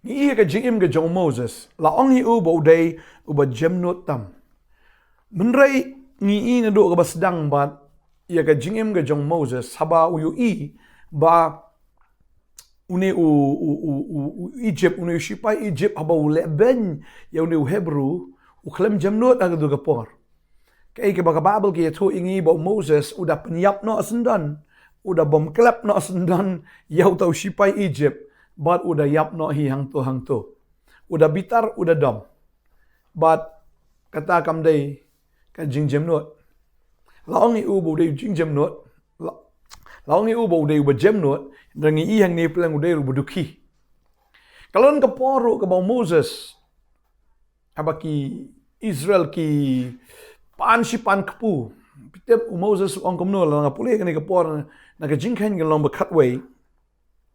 Ngi ka jingim ka jong Moses. Laong hi u bo day u ba jemnot tam. Menrai ngi na do ka basdang bat ya ka jingim ka jong Moses haba u yu ba une u Egypt une shipai Egypt haba u leben ya une u Hebrew u klem jemnot aga do ka por. Kay ka baka Bible ki to ingi bo Moses udah penyap no asendan. Udah bom klep no asendan yau tau shipai Egypt. But udah yap no hi hang to. Udah bitar, udah dom. But kata kam day ka jing jem not. Laong i u bo day jing jem not. Laong i u bo day ba jem not. Dangi i hang ni pelang uday ru buduki. Kalon ka poro ka ba Moses. Abaki Israel ki pan si pan kapu. Pitep u Moses ong kom no la nga pule ka ni ka poro na ka jing kan long ba cutway.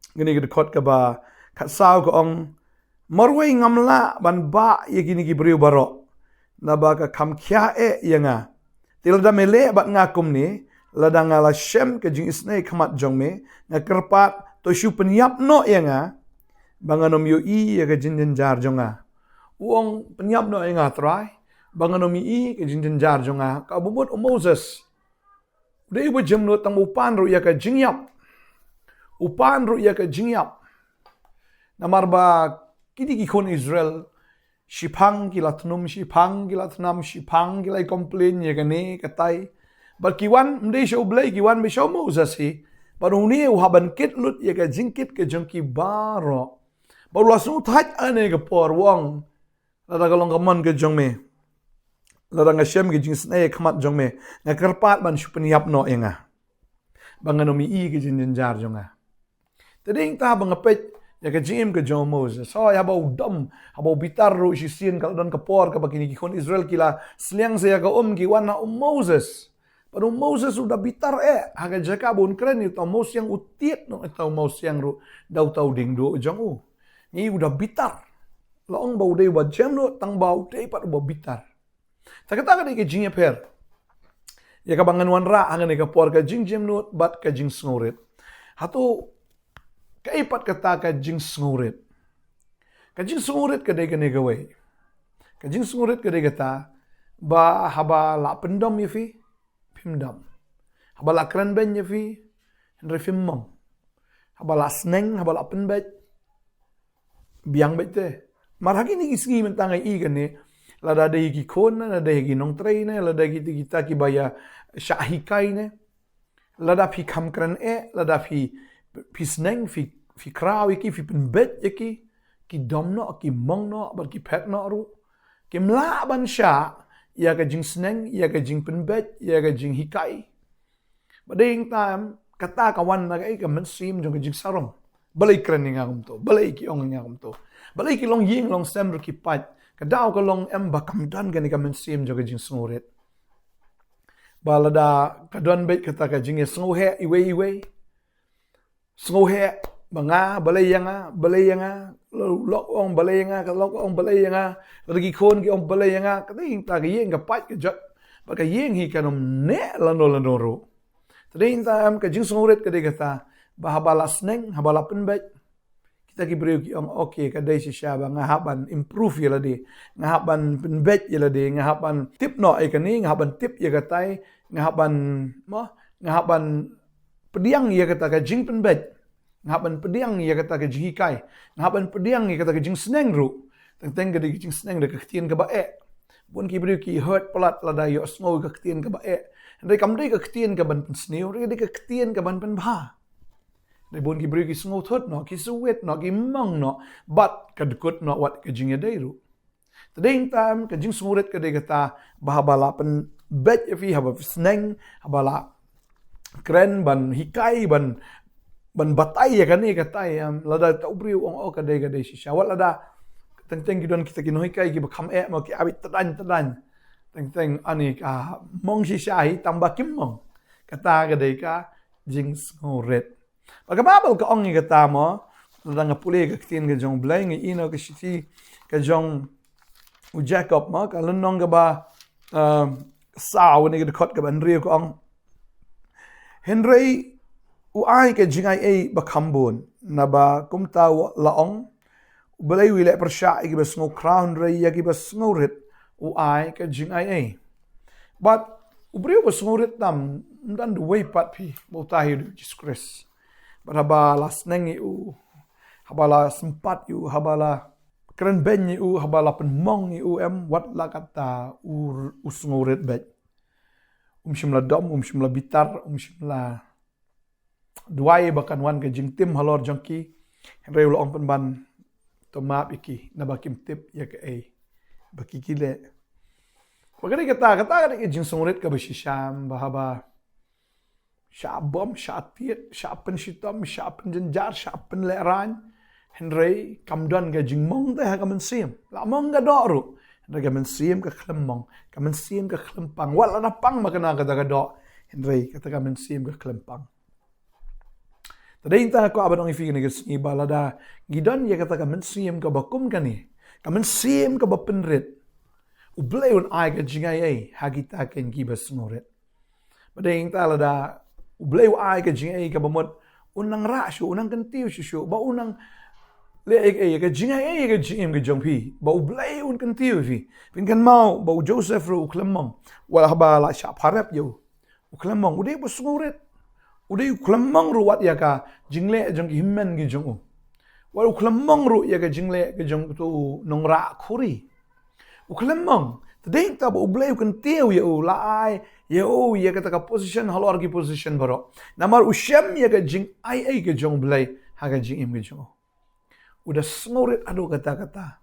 Gini kita kot ke ba kat sao ko ong marway ngamla ban ba ye gini ki beriu barok na ba ka kam kya ye nga tilda mele bat ngakum ni lada ngala shem ke jing isnai khamat jong me nga kerpat to shu penyap no ye nga banganom yu ye ke jin jar jonga uong penyap no ye nga try banganom i ke jin jar jonga ka bubut Moses dei bo jem no tang upan ru ya ka jing yap upan ru ya ka jingyap namar ba kidi ki kon Israel shipang kilatnum shipang kilatnam shipang kilai complain ya kane katai bar kiwan mde show blai kiwan be show Moses hi bar uni u haban kit lut ya ka jingkit ke jongki baro bar lasu thaj ane ka por wong lada kalong kamon ke jongme lada ngashem ke jing snai khamat jongme nga kerpat ban shupniap no enga banganomi i ke jin jar jonga Tading ta bangapet ya ka jim ka John Moses. So ya bau dam, habau bitar ru si sin kal don kapor ka bakini ki kon Israel kila sliang saya ka kiwan na Moses. Pero Moses udah bitar haga jaka bun keren itu Moses yang utiet no itu Moses yang ru dau tau ding do jong u. Ni udah bitar. Laong bau dei wa jam no tang bau dei pat bau bitar. Takata ka ke jing per. Ya ka bangan wan ra hanga ne ka por ka jing jam no bat ka jing snoret. Hatu kaipat kata ka jing sungurit. Ka jing sungurit ka day ka negaway. Ka jing sungurit ka day kata ba haba la pendom yafi pimdam. Haba la kran ben yafi henry fimmong. Haba la sneng haba la penbet biang bete. Marhagi ni isgi mentangai i kan ni la da day ki kona la day ki nong tray ne la day kita ki baya syahikai ne la da pi kam kran la da pi sneng fi krawi ki fi penbet ki domno ki mongno bar ki petno ru ki mla ban sha ya ka jing sneng ya ka jing penbet ya ka jing hikai bading tam kata kawan na ka men sim jong ka jing sarong balai kren nga kum to balai ki ong nga kum to balai ki long ying long sem ru ki pat ka daw ka long em ba kam dan ka ni ka men sim jong ka jing sunguret balada ka don bet kata ka jing sunguhe iwe Sengohe banga balay yanga lok ong balay yanga lok ong balay yanga lagi kon ki ong balay yanga kading ta yeng ka pat ka jot ba ka yeng hi kanom ne lano ro tading tam ka jing songoret ka de kata ba habala sneng habala penbet kita ki breu ki ong okay ka dai si sya ba nga haban improve yela de nga haban penbet yela de nga haban tip no ai kani nga haban tip ya katai nga haban pediang ia kata ka jing penbet ngapan pediang ia kata ka jing hikai ngapan pediang ia kata ka jing sneng ru teng ka jing sneng de ka ktien ka bae bun ki bri ki hurt plat la da yo sngo ka ktien ka bae ndai kam dei ka ktien ka ban sneu ri de ka ktien ka ban bha dai bun ki bri ki sngo thot no ki suwet no ki mong no bat ka dukut no wat ka jing dei ru tading tam ka jing smuret ka de kata bahabala pen bet fi haba sneng habala kren ban hikai ban batai ya kan ni katai lada ta ubri ong o kadai si syawat lada teng gidon kita kino hikai ki bakam mo ki abit tadan teng ani ka mong si syai tambah kim mong kata kadai ka jing smoret baka babel ka ong kata mo lada ngapule ka ktien ka jong blay ngi ino ka siti ka jong u Jacob mo ka lunong ka ba saw ni ka kot ka ban rio ka ong Henry u ai ke jingai bakambon na ba kumta laong Balay wile persya iki bas ngo crown ray yaki bas ngo rit u ai ka jing ai. But ubriu bas ngo rit tam dan the way pat pi bo tahi du Jesus Christ. But habala snengi u habala sempat u habala keren ben u habala penmong u wat la kata u ngo rit bet. Shimla dom shimla bitar shimla duai bakan wan ka jing tim halor jongki henry ulo ong penban to map iki na bakim tip ya ke baki kile bagari kata ke jing songret ka bashisham bahaba syabom syatiet syapen shitam syapen jenjar syapen leran henry kamdan ka jing mong teh ka mensim la mong ga doru henry ka mensim ka klemmong ka mensim ka klempang wala na pang makana kata ka do henry kata ka mensim ka klempang. Tadi intah aku abang ifi ni kesini balada gidan ya kata kamen sim ka bakum kani kamen sim ka bapenrit ubleun ai ka jingai hagita ken gibas ngoret pada intah lada ubleu ai ka jingai ka bamot unang rasyo unang kentiu syu ba unang le ka jingai ka jim ka jongpi ba ubleun kentiu fi pin kan mau ba Joseph ru klemong wala ba la sya pharap yo klemong udai bus ngoret udai uklamang ru wat ya ka jingle jong himmen gi jong wa uklamang ru ya ka jingle ke jong tu nongra khuri uklamang tadeng ta bo bleu kan teu ya u la ai ya u ya ka ta position halor gi position baro namar usyam ya ka jing ai ke jong blai ha ka jing im ge jong udah snorit ado kata-kata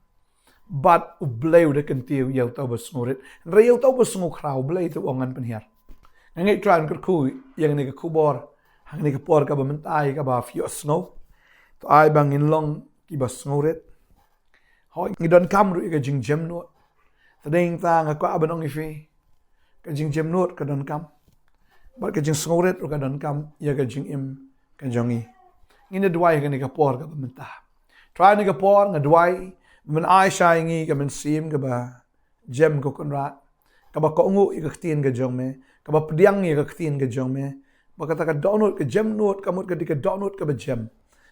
but bleu de kan teu ya ta bo snorit re ya ta bo sngu krau blai tu ongan penhiar ngai tran ker ku yang ni ka kubor hang ni kapor ka bamentai ka ba fio snow to ai bang in long ki ba snowret ho ngi don kam ru ka jing jem no tadeng ta nga ko abanong ifi ka jing jem no ka don kam ba ka jing snowret ru ka don kam ya ka jing im ka jongi ngi ne dwai ka ni kapor ka bamenta try ni kapor nga dwai men ai shai ngi ka men sim ka ba jem ko konra ka ba ko ngu i ka tin ka jong me ka ba pdiang i ka tin ka jong me bakata ka download ka gem note kamut ka di ka download ka ba gem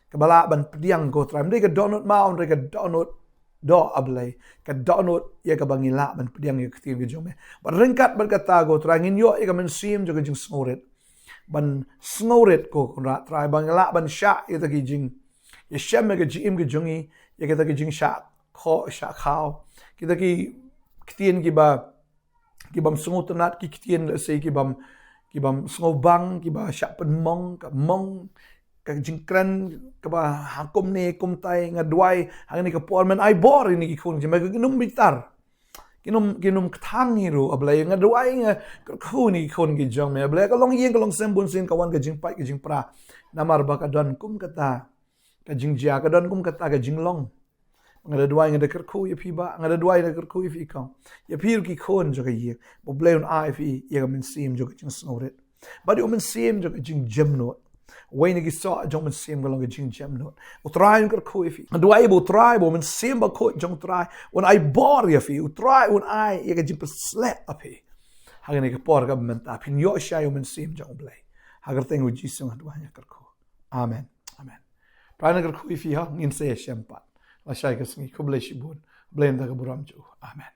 ka bala ban pdiang ko tram di ka download ma on ka download do ablay ka download ya ka bangila ban pdiang ya ktin ka jome ban ringkat ban kata go trangin yo ya ka men sim jo ka jing snoret ban snoret ko ra try bangila ban sha ya ta ki jing ya shem ka jim ka jungi ya ka ta ki jing sha kho sha khao kita ki ktin ki bam snotenat ki ktin la sei ki bam snobang ki ba sya penmong ka mong ka jingkran ka ba hakum ni kumtai ngadwai hang ni ka pormen ai bor ini ki kun jema ginum bitar kinum kthang hiru ablai ngadwai nga khu ni kun ki jong me ablai ka long yeng ka long sembun sin ka wan ka jingpai ka jingpra namar ba ka don kum kata ka jingjia ka don kum kata ka jinglong ngada dwai ngada kerku ya piba ngada dwai na kerku if ikong ya pir ki khon jo ka ye bo bleun ai fi ya men sim jo ka jing snoret but you men sim jo ka jing gemno way ni ki so jo men sim ga long ka jing gemno o try kerku if dwai bo try bo men sim ba ko jong try when I bor ya fi o try when I ya ka jing slap up he hagani ka por ka men ta pin yo sha yo men sim jo blai hagar tengu jisung dwai kerku amen try na kerku if ha ngin se shempat la shay ka singi kublay shibun blame da ka buram jo amen